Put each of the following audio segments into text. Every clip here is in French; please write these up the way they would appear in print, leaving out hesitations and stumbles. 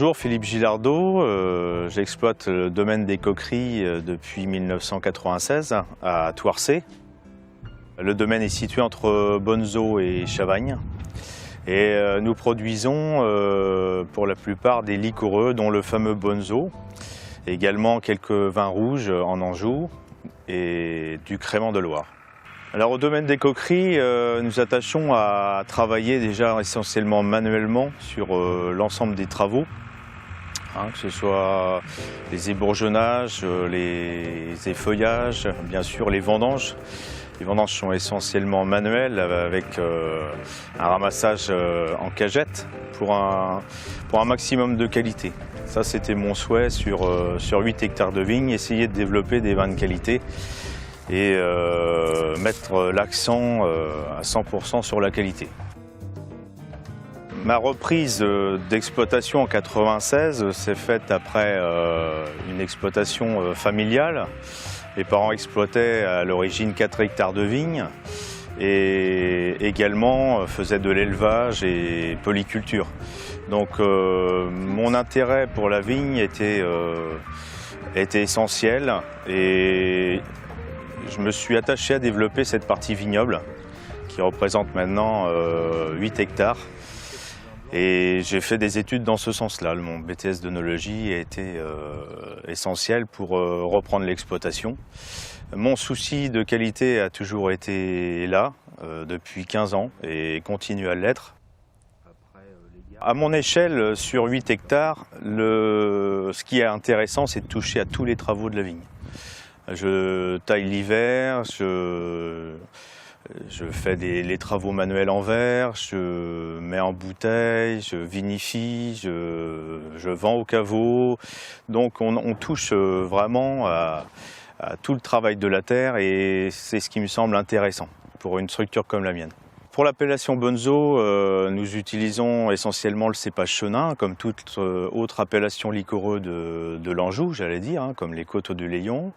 Bonjour, Philippe Gilardot, j'exploite le domaine des coqueries depuis 1996 à Thouarcé. Le domaine est situé entre Bonnezeau et Chavagne et nous produisons pour la plupart des liquoreux dont le fameux Bonnezeau, également quelques vins rouges en Anjou et du crément de Loire. Alors au domaine des coqueries, nous attachons à travailler déjà essentiellement manuellement sur l'ensemble des travaux, que ce soit les ébourgeonnages, les effeuillages, bien sûr les vendanges. Les vendanges sont essentiellement manuelles avec un ramassage en cagette pour un maximum de qualité. Ça c'était mon souhait sur 8 hectares de vignes, essayer de développer des vins de qualité et mettre l'accent à 100% sur la qualité. Ma reprise d'exploitation en 1996 s'est faite après une exploitation familiale. Mes parents exploitaient à l'origine 4 hectares de vignes et également faisaient de l'élevage et polyculture. Donc mon intérêt pour la vigne était essentiel et je me suis attaché à développer cette partie vignoble qui représente maintenant 8 hectares. Et j'ai fait des études dans ce sens-là. Mon BTS d'œnologie a été essentiel pour reprendre l'exploitation. Mon souci de qualité a toujours été là depuis 15 ans et continue à l'être. À mon échelle, sur 8 hectares, ce qui est intéressant, c'est de toucher à tous les travaux de la vigne. Je taille l'hiver, je fais les travaux manuels en verre, je mets en bouteille, je vinifie, je vends au caveau. Donc on touche vraiment à tout le travail de la terre et c'est ce qui me semble intéressant pour une structure comme la mienne. Pour l'appellation Bonnezeau, nous utilisons essentiellement le cépage chenin, comme toute autre appellation liquoreux de l'Anjou, j'allais dire, comme les Côtes du Layon.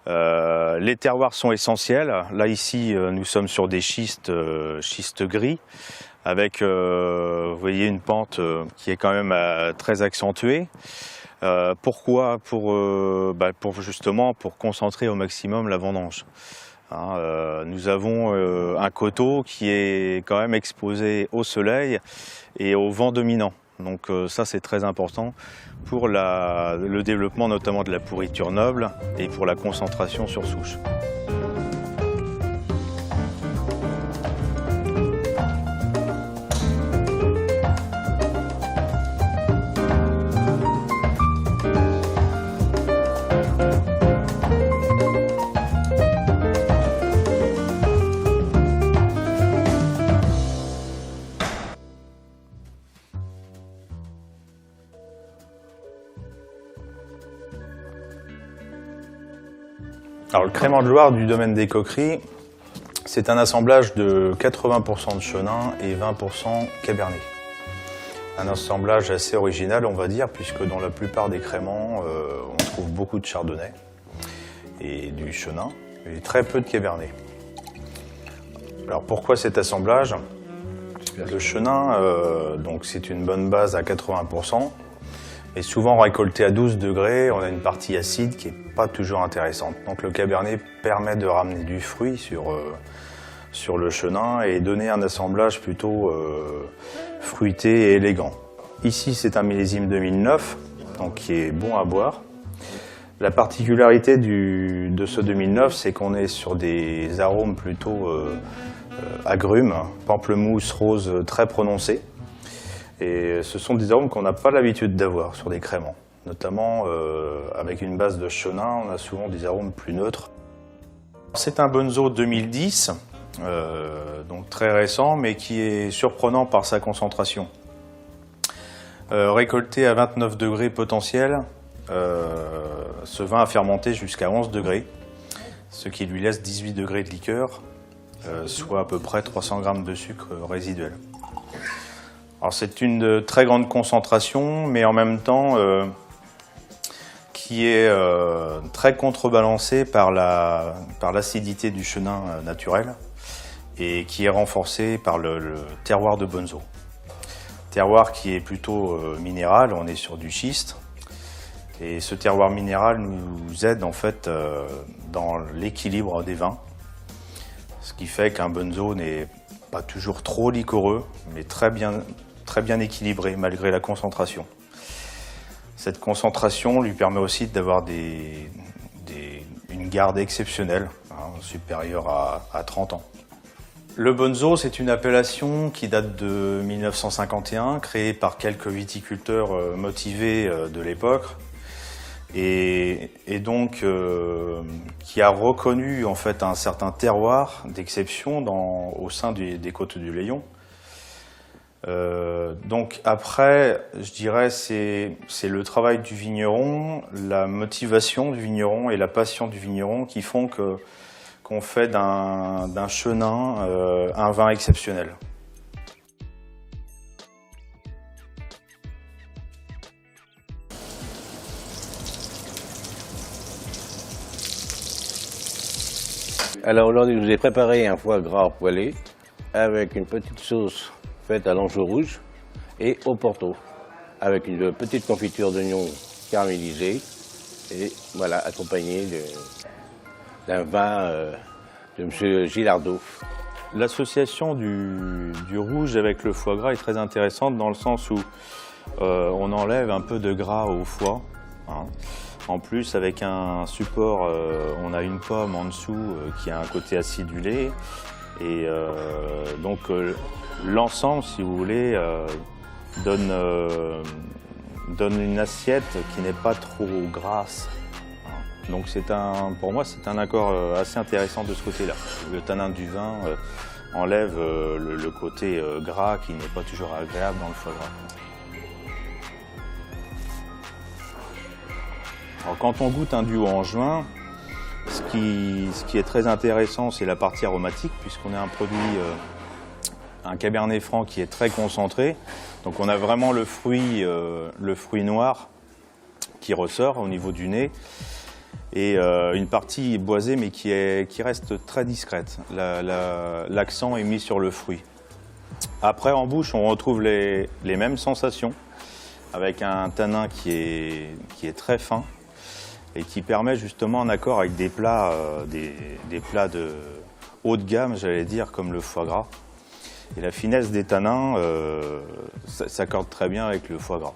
Les terroirs sont essentiels. Là, ici, nous sommes sur des schistes gris, avec, vous voyez, une pente qui est quand même très accentuée. Pourquoi ? Justement, pour concentrer au maximum la vendange. Nous avons un coteau qui est quand même exposé au soleil et au vent dominant. Donc ça c'est très important pour le développement notamment de la pourriture noble et pour la concentration sur souche. Alors le crément de Loire du domaine des coqueries, c'est un assemblage de 80% de chenin et 20% cabernet. Un assemblage assez original on va dire, puisque dans la plupart des créments, on trouve beaucoup de chardonnay et du chenin et très peu de cabernet. Alors pourquoi cet assemblage ? Le chenin, donc c'est une bonne base à 80%. Et souvent récolté à 12 degrés, on a une partie acide qui n'est pas toujours intéressante. Donc le cabernet permet de ramener du fruit sur le chenin et donner un assemblage plutôt fruité et élégant. Ici c'est un millésime 2009, donc qui est bon à boire. La particularité de ce 2009, c'est qu'on est sur des arômes plutôt agrumes, pamplemousse, rose très prononcés. Et ce sont des arômes qu'on n'a pas l'habitude d'avoir sur des créments. Notamment avec une base de chenin, on a souvent des arômes plus neutres. C'est un Bonnezeau 2010, donc très récent, mais qui est surprenant par sa concentration. Récolté à 29 degrés potentiel, ce vin a fermenté jusqu'à 11 degrés, ce qui lui laisse 18 degrés de liqueur, soit à peu près 300 grammes de sucre résiduel. Alors c'est une très grande concentration, mais en même temps qui est très contrebalancée par l'acidité du chenin naturel et qui est renforcée par le terroir de Bonnezeau. Terroir qui est plutôt minéral, on est sur du schiste. Et ce terroir minéral nous aide en fait dans l'équilibre des vins. Ce qui fait qu'un Bunzo n'est pas toujours trop liquoreux, mais très bien équilibré malgré la concentration. Cette concentration lui permet aussi d'avoir une garde exceptionnelle, supérieure à 30 ans. Le Bunzo, c'est une appellation qui date de 1951, créée par quelques viticulteurs motivés de l'époque, et donc qui a reconnu en fait un certain terroir d'exception au sein des côtes du Layon. Donc après, je dirais, c'est le travail du vigneron, la motivation du vigneron et la passion du vigneron qui font qu'on fait d'un chenin un vin exceptionnel. Alors aujourd'hui, je vous ai préparé un foie gras poêlé avec une petite sauce faite à l'anchois rouge et au porto, avec une petite confiture d'oignon caramélisé et voilà, accompagné d'un vin de M. Gilardot. L'association du rouge avec le foie gras est très intéressante dans le sens où on enlève un peu de gras au foie. En plus, avec un support, on a une pomme en dessous qui a un côté acidulé. Et donc l'ensemble, si vous voulez, donne une assiette qui n'est pas trop grasse. Donc pour moi, c'est un accord assez intéressant de ce côté-là. Le tanin du vin enlève le côté gras qui n'est pas toujours agréable dans le foie gras. Alors, quand on goûte un duo angevin, ce qui est très intéressant, c'est la partie aromatique, puisqu'on a un produit, un cabernet franc qui est très concentré. Donc on a vraiment le fruit noir qui ressort au niveau du nez. Et une partie boisée, mais qui reste très discrète. L'accent est mis sur le fruit. Après, en bouche, on retrouve les mêmes sensations, avec un tanin qui est très fin, et qui permet justement un accord avec des plats de haut de gamme, j'allais dire, comme le foie gras. Et la finesse des tanins s'accorde très bien avec le foie gras.